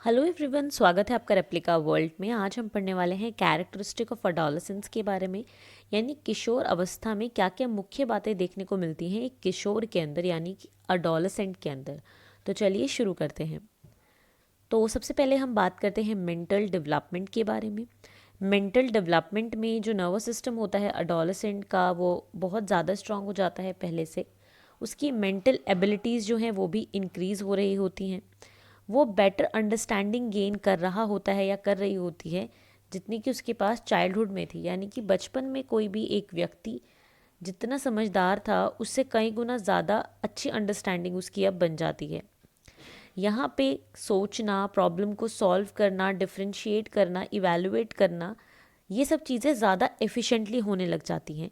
Hello everyone, स्वागत है आपका रेप्लिका वर्ल्ड में। आज हम पढ़ने वाले हैं कैरेक्टरिस्टिक ऑफ अडोलेसेंस के बारे में, यानी किशोर अवस्था में क्या क्या मुख्य बातें देखने को मिलती हैं एक किशोर के अंदर, यानी कि अडोलेसेंट के अंदर। तो चलिए शुरू करते हैं। तो सबसे पहले हम बात करते हैं मेंटल डेवलपमेंट के बारे में। मेंटल डेवलपमेंट में जो नर्वस सिस्टम होता है अडोलेसेंट का, वो बहुत ज़्यादा स्ट्रांग हो जाता है पहले से। उसकी मेंटल एबिलिटीज़ जो हैं वो भी इंक्रीज़ हो रही होती हैं। वो बेटर अंडरस्टैंडिंग गेन कर रहा होता है या कर रही होती है जितनी कि उसके पास चाइल्डहुड में थी, यानी कि बचपन में कोई भी एक व्यक्ति जितना समझदार था उससे कई गुना ज़्यादा अच्छी अंडरस्टैंडिंग उसकी अब बन जाती है। यहाँ पे सोचना, प्रॉब्लम को सॉल्व करना, डिफ्रेंशिएट करना, इवैल्यूएट करना, ये सब चीज़ें ज़्यादा एफिशिएंटली होने लग जाती हैं।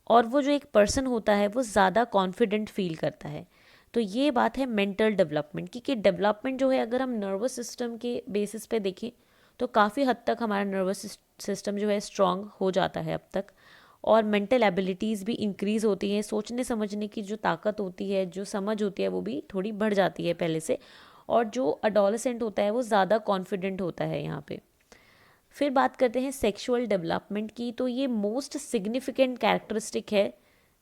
और वो जो एक पर्सन होता है वो ज़्यादा कॉन्फिडेंट फील करता है। तो ये बात है मेंटल डेवलपमेंट की, कि डेवलपमेंट जो है अगर हम नर्वस सिस्टम के बेसिस पे देखें तो काफ़ी हद तक हमारा नर्वस सिस्टम जो है स्ट्रांग हो जाता है अब तक। और मेंटल एबिलिटीज़ भी इंक्रीज़ होती हैं, सोचने समझने की जो ताकत होती है, जो समझ होती है, वो भी थोड़ी बढ़ जाती है पहले से। और जो अडोलेसेंट होता है वो ज़्यादा कॉन्फिडेंट होता है यहाँ पे। फिर बात करते हैं सेक्सुअल डेवलपमेंट की। तो ये मोस्ट सिग्निफिकेंट कैरेक्टरिस्टिक है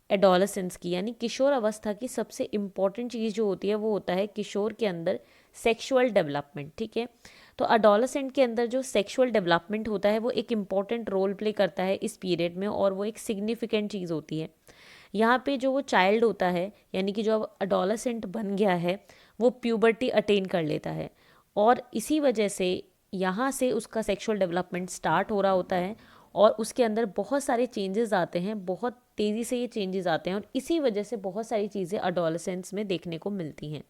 एडोलेसेंस की, यानी किशोर अवस्था की सबसे इम्पॉर्टेंट चीज़ जो होती है वो होता है किशोर के अंदर सेक्सुअल डेवलपमेंट। ठीक है, तो अडोलेसेंट के अंदर जो सेक्सुअल डेवलपमेंट होता है वो एक इम्पॉर्टेंट रोल प्ले करता है इस पीरियड में, और वो एक सिग्निफिकेंट चीज़ होती है। यहाँ पे जो वो चाइल्ड होता है, यानी कि जो अब अडोलेसेंट बन गया है, वो प्यूबर्टी अटेन कर लेता है। और इसी वजह से यहाँ से उसका सेक्सुअल डेवलपमेंट स्टार्ट हो रहा होता है, और उसके अंदर बहुत सारे चेंजेस आते हैं, बहुत तेज़ी से ये चेंजेस आते हैं, और इसी वजह से बहुत सारी चीज़ें अडोलेसेंस में देखने को मिलती हैं।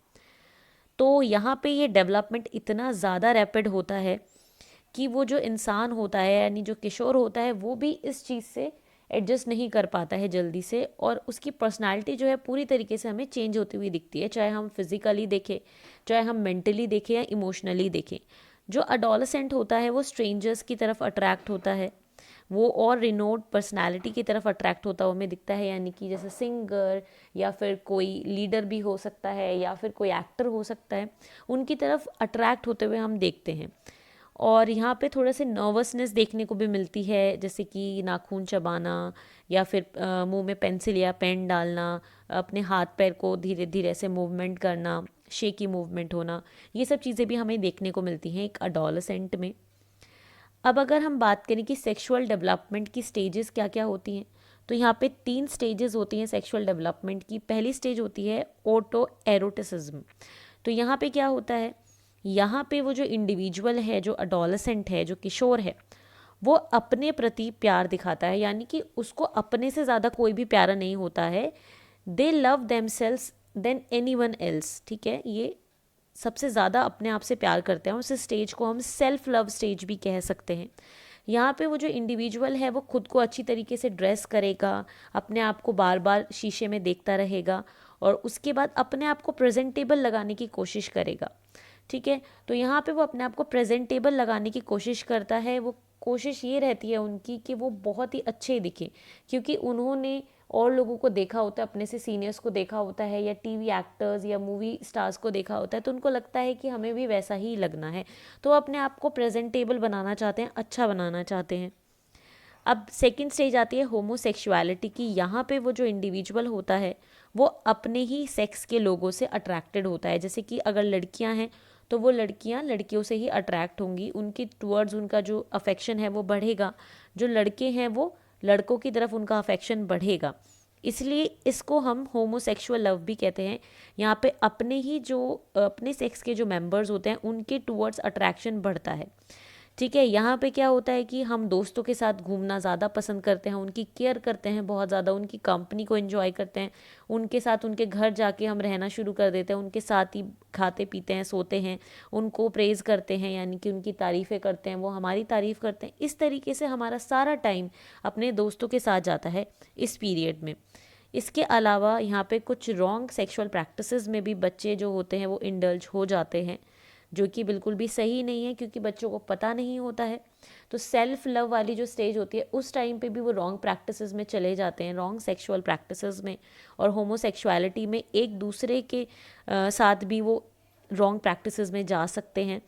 तो यहाँ पे ये डेवलपमेंट इतना ज़्यादा रैपिड होता है कि वो जो इंसान होता है, यानी जो किशोर होता है, वो भी इस चीज़ से एडजस्ट नहीं कर पाता है जल्दी से, और उसकी पर्सनालिटी जो है पूरी तरीके से हमें चेंज होती हुई दिखती है, चाहे हम फिज़िकली देखें, चाहे हम मेंटली देखें या इमोशनली देखें। जो अडोलेसेंट होता है वो स्ट्रेंजर्स की तरफ अट्रैक्ट होता है, वो और रिनोड पर्सनालिटी की तरफ अट्रैक्ट होता हुआ हमें दिखता है, यानी कि जैसे सिंगर या फिर कोई लीडर भी हो सकता है या फिर कोई एक्टर हो सकता है, उनकी तरफ अट्रैक्ट होते हुए हम देखते हैं। और यहाँ पे थोड़ा सा नर्वसनेस देखने को भी मिलती है, जैसे कि नाखून चबाना, या फिर मुंह में पेंसिल या पेन डालना, अपने हाथ पैर को धीरे धीरे ऐसे मूवमेंट करना, शेकी मूवमेंट होना, ये सब चीज़ें भी हमें देखने को मिलती हैं एक अडोलेसेंट में। अब अगर हम बात करें कि सेक्सुअल डेवलपमेंट की स्टेजेस क्या क्या होती हैं, तो यहाँ पे 3 स्टेजेस होती हैं सेक्सुअल डेवलपमेंट की। पहली स्टेज होती है ऑटो एरोटिसिज्म। तो यहाँ पे क्या होता है, यहाँ पे वो जो इंडिविजुअल है, जो अडोलेसेंट है, जो किशोर है, वो अपने प्रति प्यार दिखाता है, यानी कि उसको अपने से ज़्यादा कोई भी प्यारा नहीं होता है। They love themselves than anyone else. ठीक है, ये सबसे ज़्यादा अपने आप से प्यार करते हैं, उस स्टेज को हम सेल्फ लव स्टेज भी कह सकते हैं। यहाँ पे वो जो इंडिविजुअल है वो खुद को अच्छी तरीके से ड्रेस करेगा, अपने आप को बार बार शीशे में देखता रहेगा, और उसके बाद अपने आप को प्रेजेंटेबल लगाने की कोशिश करेगा। ठीक है, तो यहाँ पे वो अपने आप को प्रेजेंटेबल लगाने की कोशिश करता है। वो कोशिश ये रहती है उनकी कि वो बहुत ही अच्छे दिखें, क्योंकि उन्होंने और लोगों को देखा होता है, अपने से सीनियर्स को देखा होता है, या टीवी एक्टर्स या मूवी स्टार्स को देखा होता है, तो उनको लगता है कि हमें भी वैसा ही लगना है, तो वो अपने आप को प्रेजेंटेबल बनाना चाहते हैं, अच्छा बनाना चाहते हैं। अब सेकंड स्टेज आती है होमोसेक्सुअलिटी की। यहाँ पे वो जो इंडिविजुअल होता है वो अपने ही सेक्स के लोगों से अट्रैक्टेड होता है, जैसे कि अगर लड़कियां हैं तो वो लड़कियां लड़कियों से ही अट्रैक्ट होंगी, उनकी टुवर्ड्स उनका जो अफेक्शन है वो बढ़ेगा। जो लड़के हैं वो लड़कों की तरफ उनका अफेक्शन बढ़ेगा, इसलिए इसको हम होमोसेक्सुअल लव भी कहते हैं। यहाँ पे अपने ही जो अपने सेक्स के जो मेंबर्स होते हैं उनके टुवर्ड्स अट्रैक्शन बढ़ता है। ठीक है, यहाँ पे क्या होता है कि हम दोस्तों के साथ घूमना ज़्यादा पसंद करते हैं, उनकी केयर करते हैं बहुत ज़्यादा, उनकी कंपनी को एंजॉय करते हैं, उनके साथ उनके घर जाके हम रहना शुरू कर देते हैं, उनके साथ ही खाते पीते हैं, सोते हैं, उनको प्रेज़ करते हैं, यानी कि उनकी तारीफ़ें करते हैं, वो हमारी तारीफ़ करते हैं। इस तरीके से हमारा सारा टाइम अपने दोस्तों के साथ जाता है इस पीरियड में। इसके अलावा यहाँ पे कुछ रॉन्ग सेक्सुअल प्रैक्टिसेस में भी बच्चे जो होते हैं वो इंडल्ज हो जाते हैं, जो कि बिल्कुल भी सही नहीं है, क्योंकि बच्चों को पता नहीं होता है। तो सेल्फ लव वाली जो स्टेज होती है उस टाइम पे भी वो रॉन्ग प्रैक्टिसेस में चले जाते हैं, रॉन्ग सेक्सुअल प्रैक्टिसेस में, और होमोसेक्सुअलिटी में एक दूसरे के साथ भी वो रॉन्ग प्रैक्टिसेस में जा सकते हैं।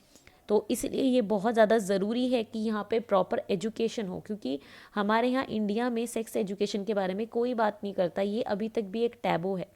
तो इसलिए ये बहुत ज़्यादा ज़रूरी है कि यहाँ पे प्रॉपर एजुकेशन हो, क्योंकि हमारे यहाँ इंडिया में सेक्स एजुकेशन के बारे में कोई बात नहीं करता। ये अभी तक भी एक टैबू है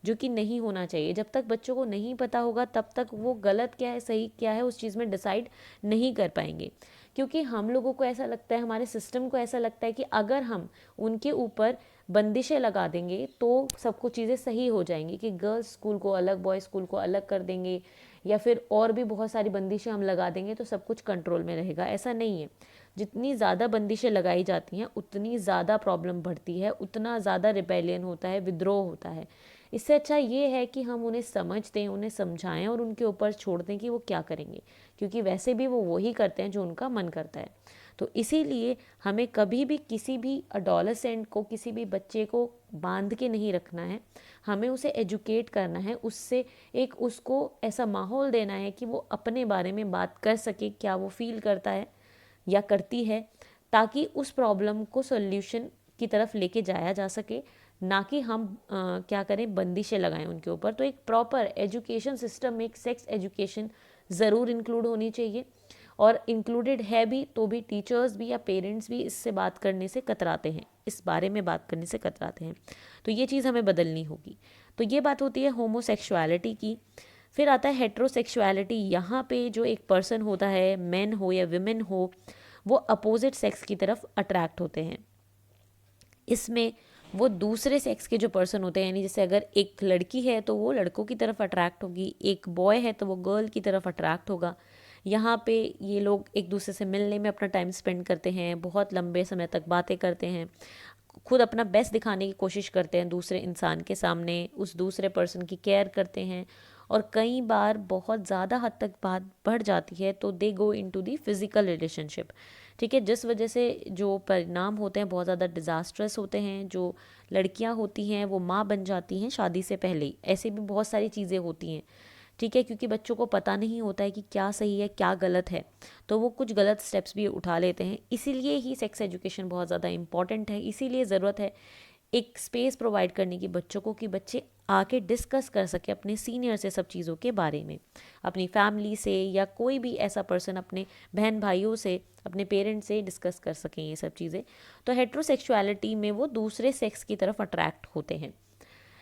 जो कि नहीं होना चाहिए। जब तक बच्चों को नहीं पता होगा तब तक वो गलत क्या है सही क्या है उस चीज़ में डिसाइड नहीं कर पाएंगे, क्योंकि हम लोगों को ऐसा लगता है, हमारे सिस्टम को ऐसा लगता है कि अगर हम उनके ऊपर बंदिशें लगा देंगे तो सब कुछ चीज़ें सही हो जाएंगी, कि गर्ल्स स्कूल को अलग, बॉयज़ स्कूल को अलग कर देंगे या फिर और भी बहुत सारी बंदिशें हम लगा देंगे तो सब कुछ कंट्रोल में रहेगा। ऐसा नहीं है। जितनी ज़्यादा बंदिशें लगाई जाती हैं उतनी ज़्यादा प्रॉब्लम बढ़ती है, उतना ज़्यादा रिबेलियन होता है, विद्रोह होता है। इससे अच्छा ये है कि हम उन्हें समझ दें, उन्हें समझाएं और उनके ऊपर छोड़ दें कि वो क्या करेंगे, क्योंकि वैसे भी वो वही करते हैं जो उनका मन करता है। तो इसीलिए हमें कभी भी किसी भी अडोलेसेंट को, किसी भी बच्चे को बांध के नहीं रखना है। हमें उसे एजुकेट करना है, उससे एक उसको ऐसा माहौल देना है कि वो अपने बारे में बात कर सके, क्या वो फील करता है या करती है, ताकि उस प्रॉब्लम को सॉल्यूशन की तरफ लेके जाया जा सके, ना कि हम क्या करें, बंदिशें लगाएं उनके ऊपर। तो एक प्रॉपर एजुकेशन सिस्टम में एक सेक्स एजुकेशन ज़रूर इंक्लूड होनी चाहिए, और इंक्लूडेड है भी तो भी टीचर्स भी या पेरेंट्स भी इससे बात करने से कतराते हैं, इस बारे में बात करने से कतराते हैं। तो ये चीज़ हमें बदलनी होगी। तो ये बात होती है होमोसेक्सुअलिटी की। फिर आता है हेट्रोसेक्सुअलिटी। यहाँ पे जो एक पर्सन होता है, मैन हो या विमेन हो, वो अपोजिट सेक्स की तरफ अट्रैक्ट होते हैं। इसमें वो दूसरे सेक्स के जो पर्सन होते हैं, यानी जैसे अगर एक लड़की है तो वो लड़कों की तरफ अट्रैक्ट होगी, एक बॉय है तो वो गर्ल की तरफ अट्रैक्ट होगा। यहाँ पे ये लोग एक दूसरे से मिलने में अपना टाइम स्पेंड करते हैं, बहुत लंबे समय तक बातें करते हैं, खुद अपना बेस्ट दिखाने की कोशिश करते हैं दूसरे इंसान के सामने, उस दूसरे पर्सन की केयर करते हैं, और कई बार बहुत ज़्यादा हद तक बात बढ़ जाती है तो they go into the physical relationship. ठीक है, जिस वजह से जो परिणाम होते हैं बहुत ज़्यादा डिज़ास्ट्रस होते हैं। जो लड़कियां होती हैं वो माँ बन जाती हैं शादी से पहले ही, ऐसे भी बहुत सारी चीज़ें होती हैं। ठीक है, क्योंकि बच्चों को पता नहीं होता है कि क्या सही है क्या गलत है, तो वो कुछ गलत स्टेप्स भी उठा लेते हैं। इसीलिए ही सेक्स एजुकेशन बहुत ज़्यादा इम्पॉर्टेंट है। इसीलिए ज़रूरत है एक स्पेस प्रोवाइड करने की बच्चों को, कि बच्चे आके डिस्कस कर सके अपने सीनियर से सब चीज़ों के बारे में, अपनी फैमिली से या कोई भी ऐसा पर्सन, अपने बहन भाइयों से, अपने पेरेंट्स से डिस्कस कर सकें ये सब चीज़ें। तो हेट्रोसेक्सुअलिटी में वो दूसरे सेक्स की तरफ अट्रैक्ट होते हैं।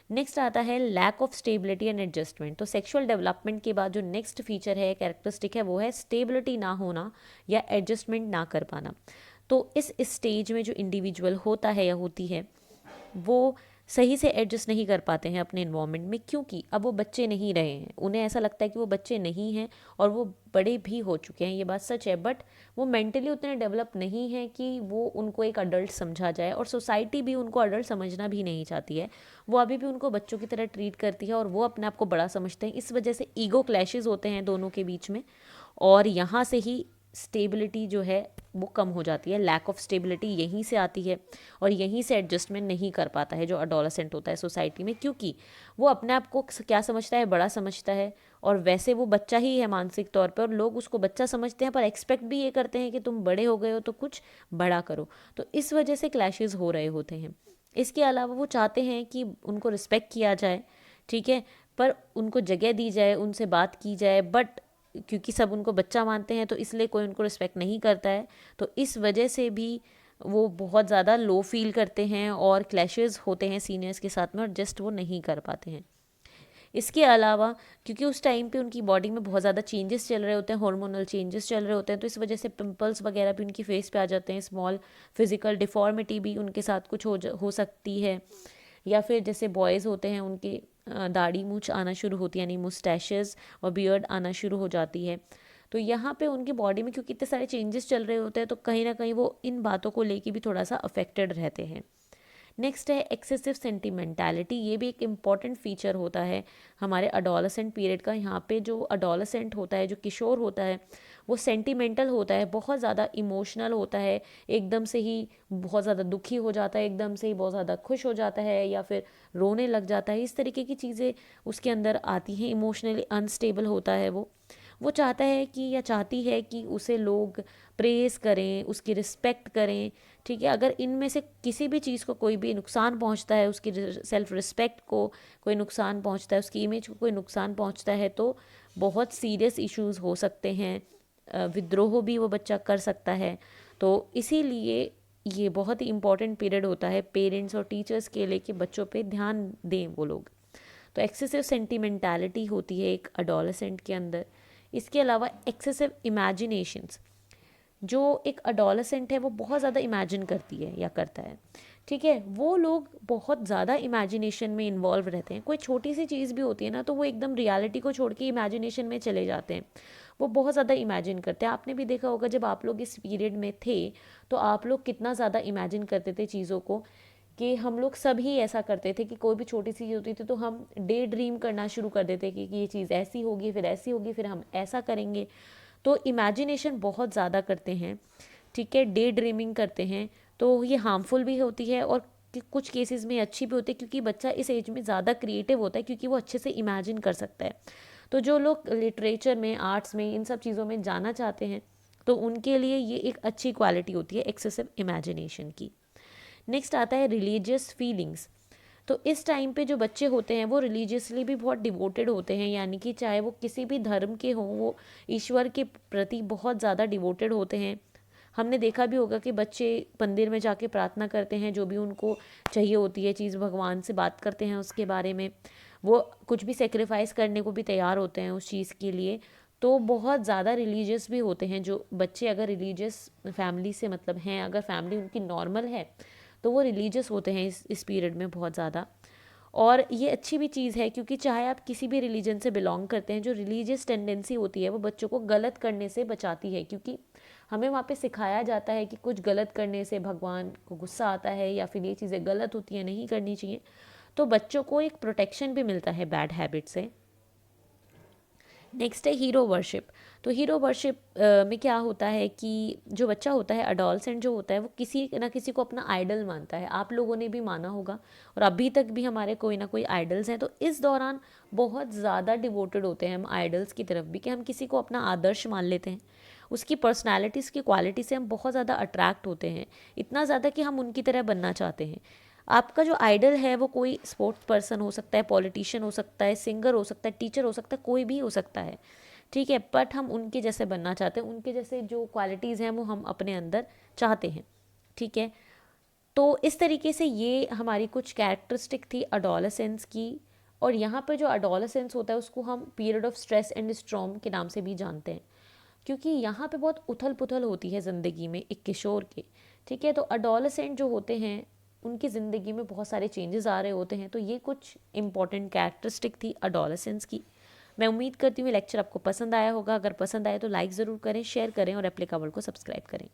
नेक्स्ट आता है lack of stability and adjustment. तो सेक्सुअल डेवलपमेंट के बाद जो नेक्स्ट फीचर है, कैरेक्टरिस्टिक है, वो है स्टेबिलिटी ना होना या एडजस्टमेंट ना कर पाना। तो इस स्टेज में जो इंडिविजुअल होता है या होती है वो सही से एडजस्ट नहीं कर पाते हैं अपने इन्वायरमेंट में, क्योंकि अब वो बच्चे नहीं रहे हैं। उन्हें ऐसा लगता है कि वो बच्चे नहीं हैं और वो बड़े भी हो चुके हैं, ये बात सच है, बट वो मेंटली उतने डेवलप नहीं हैं कि वो उनको एक अडल्ट समझा जाए, और सोसाइटी भी उनको अडल्ट समझना भी नहीं चाहती है। वो अभी भी उनको बच्चों की तरह ट्रीट करती है और वो अपने आप को बड़ा समझते हैं। इस वजह से ईगो क्लैशेस होते हैं दोनों के बीच में, और यहाँ से ही स्टेबिलिटी जो है वो कम हो जाती है। लैक ऑफ स्टेबिलिटी यहीं से आती है, और यहीं से एडजस्टमेंट नहीं कर पाता है जो अडोलेसेंट होता है सोसाइटी में, क्योंकि वो अपने आप को क्या समझता है, बड़ा समझता है, और वैसे वो बच्चा ही है मानसिक तौर पर, और लोग उसको बच्चा समझते हैं पर एक्सपेक्ट भी ये करते हैं कि तुम बड़े हो गए हो तो कुछ बड़ा करो। तो इस वजह से क्लैशेस हो रहे होते हैं। इसके अलावा वो चाहते हैं कि उनको रिस्पेक्ट किया जाए, ठीक है, पर उनको जगह दी जाए, उनसे बात की जाए, बट क्योंकि सब उनको बच्चा मानते हैं तो इसलिए कोई उनको रिस्पेक्ट नहीं करता है। तो इस वजह से भी वो बहुत ज़्यादा लो फील करते हैं और क्लैशेस होते हैं सीनियर्स के साथ में, और जस्ट वो नहीं कर पाते हैं। इसके अलावा क्योंकि उस टाइम पे उनकी बॉडी में बहुत ज़्यादा चेंजेस चल रहे होते हैं, हार्मोनल चेंजेस चल रहे होते हैं, तो इस वजह से पिंपल्स वगैरह भी उनकी फेस पे आ जाते हैं, स्मॉल फिजिकल डिफॉर्मिटी भी उनके साथ कुछ हो सकती है। या फिर जैसे बॉयज़ होते हैं उनके दाढ़ी मूछ आना शुरू होती है, यानी मुस्टैशेस और बियर्ड आना शुरू हो जाती है। तो यहाँ पे उनकी बॉडी में क्योंकि इतने सारे चेंजेस चल रहे होते हैं तो कहीं ना कहीं वो इन बातों को लेके भी थोड़ा सा अफेक्टेड रहते हैं। नेक्स्ट है एक्सेसिव सेंटिमेंटैलिटी। ये भी एक इम्पॉर्टेंट फीचर होता है हमारे अडोलेसेंट पीरियड का। यहाँ पे जो अडोलेसेंट होता है, जो किशोर होता है, वो सेंटिमेंटल होता है, बहुत ज़्यादा इमोशनल होता है, एकदम से ही बहुत ज़्यादा दुखी हो जाता है, एकदम से ही बहुत ज़्यादा खुश हो जाता है, या फिर रोने लग जाता है। इस तरीके की चीज़ें उसके अंदर आती हैं। इमोशनली अनस्टेबल होता है वो चाहता है कि या चाहती है कि उसे लोग प्रेज़ करें, उसकी रिस्पेक्ट करें, ठीक है। अगर इनमें से किसी भी चीज़ को कोई भी नुकसान पहुंचता है, उसकी सेल्फ रिस्पेक्ट को कोई नुकसान पहुंचता है, उसकी इमेज को कोई नुकसान पहुंचता है, तो बहुत सीरियस इश्यूज़ हो सकते हैं। विद्रोह भी वो बच्चा कर सकता है। तो इसीलिए ये बहुत ही इम्पॉर्टेंट पीरियड होता है पेरेंट्स और टीचर्स के लिए कि बच्चों पे ध्यान दें वो लोग। तो एक्सेसिव सेंटिमेंटालिटी होती है एक अडोलेसेंट के अंदर। इसके अलावा एक्सेसिव इमेजिनेशंस, जो एक अडोलेसेंट है वो बहुत ज़्यादा इमेजिन करती है या करता है, ठीक है, वो लोग बहुत ज़्यादा इमेजिनेशन में इन्वॉल्व रहते हैं। कोई छोटी सी चीज़ भी होती है ना तो वो एकदम रियलिटी को छोड़ के इमेजिनेशन में चले जाते हैं, वो बहुत ज़्यादा इमेजिन करते हैं। आपने भी देखा होगा जब आप लोग इस पीरियड में थे तो आप लोग कितना ज़्यादा इमेजिन करते थे चीज़ों को, कि हम लोग सभी ऐसा करते थे कि कोई भी छोटी सी चीज़ होती थी तो हम डे ड्रीम करना शुरू कर देते कि ये चीज़ ऐसी होगी, फिर ऐसी होगी, फिर हम ऐसा करेंगे। तो इमेजिनेशन बहुत ज़्यादा करते हैं, ठीक है, डे ड्रीमिंग करते हैं। तो ये हार्मफुल भी होती है और कुछ केसेस में अच्छी भी होती है, क्योंकि बच्चा इस एज में ज़्यादा क्रिएटिव होता है क्योंकि वो अच्छे से इमेजिन कर सकता है। तो जो लोग लिटरेचर में, आर्ट्स में, इन सब चीज़ों में जाना चाहते हैं तो उनके लिए ये एक अच्छी क्वालिटी होती है एक्सेसिव इमेजिनेशन की। नेक्स्ट आता है रिलीजियस फीलिंग्स। तो इस टाइम पे जो बच्चे होते हैं वो रिलीजियसली भी बहुत डिवोटेड होते हैं, यानी कि चाहे वो किसी भी धर्म के हों, वो ईश्वर के प्रति बहुत ज़्यादा डिवोटेड होते हैं। हमने देखा भी होगा कि बच्चे मंदिर में जाके प्रार्थना करते हैं, जो भी उनको चाहिए होती है चीज़, भगवान से बात करते हैं उसके बारे में, वो कुछ भी सेक्रीफाइस करने को भी तैयार होते हैं उस चीज़ के लिए। तो बहुत ज़्यादा रिलीजियस भी होते हैं जो बच्चे, अगर रिलीजियस फैमिली से मतलब हैं, अगर फैमिली उनकी नॉर्मल है तो वो रिलीजियस होते हैं इस पीरियड में बहुत ज़्यादा। और ये अच्छी भी चीज़ है क्योंकि चाहे आप किसी भी रिलीजन से बिलोंग करते हैं, जो रिलीजियस टेंडेंसी होती है वो बच्चों को गलत करने से बचाती है, क्योंकि हमें वहाँ पे सिखाया जाता है कि कुछ गलत करने से भगवान को गुस्सा आता है या फिर ये चीज़ें गलत होती हैं, नहीं करनी चाहिए। तो बच्चों को एक प्रोटेक्शन भी मिलता है बैड हैबिट से। नेक्स्ट है हीरो वर्शिप। तो हीरो वर्शिप में क्या होता है कि जो बच्चा होता है, अडोलसेंट जो होता है, वो किसी ना किसी को अपना आइडल मानता है। आप लोगों ने भी माना होगा और अभी तक भी हमारे कोई ना कोई आइडल्स हैं। तो इस दौरान बहुत ज़्यादा डिवोटेड होते हैं हम आइडल्स की तरफ भी, कि हम किसी को अपना आदर्श मान लेते हैं, उसकी पर्सनैलिटी, उसकी क्वालिटी से हम बहुत ज़्यादा अट्रैक्ट होते हैं, इतना ज़्यादा कि हम उनकी तरह बनना चाहते हैं। आपका जो आइडल है वो कोई स्पोर्ट्स पर्सन हो सकता है, पॉलिटिशियन हो सकता है, सिंगर हो सकता है, टीचर हो सकता है, कोई भी हो सकता है, ठीक है, बट हम उनके जैसे बनना चाहते हैं, उनके जैसे जो क्वालिटीज़ हैं वो हम अपने अंदर चाहते हैं, ठीक है। तो इस तरीके से ये हमारी कुछ कैरेक्टरिस्टिक थी अडोलेसेंस की। और यहाँ पर जो अडोलेसेंस होता है उसको हम period of stress and storm के नाम से भी जानते हैं, क्योंकि यहाँ पे बहुत उथल पुथल होती है ज़िंदगी में एक किशोर के, ठीक है। तो अडोलेसेंट जो होते हैं उनकी ज़िंदगी में बहुत सारे चेंजेस आ रहे होते हैं। तो ये कुछ इंपॉर्टेंट कैरेक्टरिस्टिक थी अडोलेसेंस की। मैं उम्मीद करती हूँ लेक्चर आपको पसंद आया होगा। अगर पसंद आए तो लाइक ज़रूर करें, शेयर करें और एप्लीकेबल को सब्सक्राइब करें।